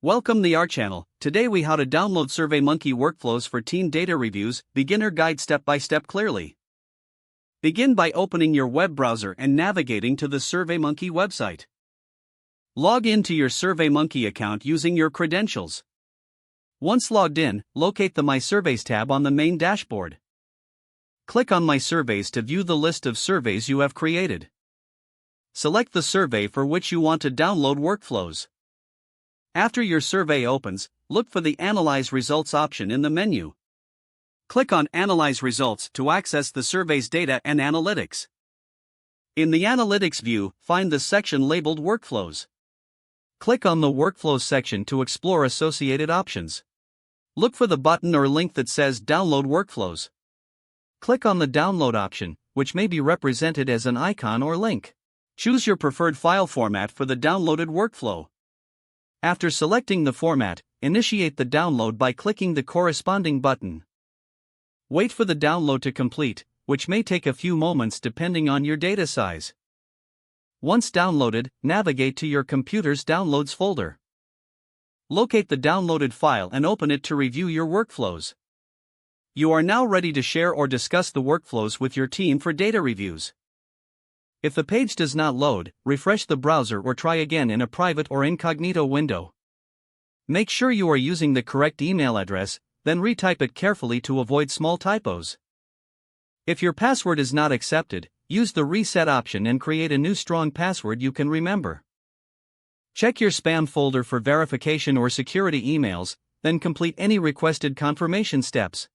Welcome to our channel. Today we how to download SurveyMonkey workflows for team data reviews, beginner guide step by step clearly. Begin by opening your web browser and navigating to the SurveyMonkey website. Log into your SurveyMonkey account using your credentials. Once logged in, locate the My Surveys tab on the main dashboard. Click on My Surveys to view the list of surveys you have created. Select the survey for which you want to download workflows. After your survey opens, look for the Analyze Results option in the menu. Click on Analyze Results to access the survey's data and analytics. In the Analytics view, find the section labeled Workflows. Click on the Workflows section to explore associated options. Look for the button or link that says Download Workflows. Click on the Download option, which may be represented as an icon or link. Choose your preferred file format for the downloaded workflow. After selecting the format, initiate the download by clicking the corresponding button. Wait for the download to complete, which may take a few moments depending on your data size. Once downloaded, navigate to your computer's Downloads folder. Locate the downloaded file and open it to review your workflows. You are now ready to share or discuss the workflows with your team for data reviews. If the page does not load, refresh the browser or try again in a private or incognito window. Make sure you are using the correct email address, then retype it carefully to avoid small typos. If your password is not accepted, use the reset option and create a new strong password you can remember. Check your spam folder for verification or security emails, then complete any requested confirmation steps.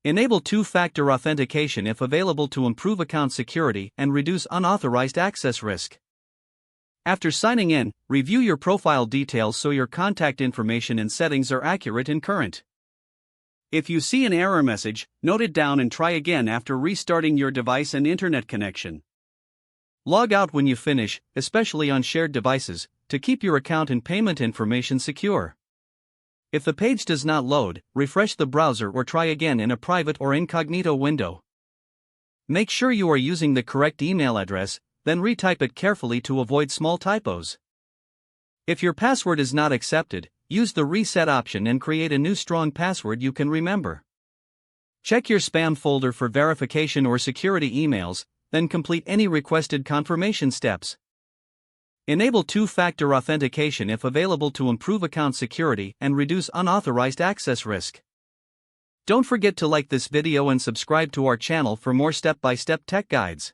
Enable two-factor authentication if available to improve account security and reduce unauthorized access risk. After signing in, review your profile details so your contact information and settings are accurate and current. If you see an error message, note it down and try again after restarting your device and internet connection. Log out when you finish, especially on shared devices, to keep your account and payment information secure. If the page does not load, refresh the browser or try again in a private or incognito window. Make sure you are using the correct email address, then retype it carefully to avoid small typos. If your password is not accepted, use the reset option and create a new strong password you can remember. Check your spam folder for verification or security emails, then complete any requested confirmation steps. Enable two-factor authentication if available to improve account security and reduce unauthorized access risk. Don't forget to like this video and subscribe to our channel for more step-by-step tech guides.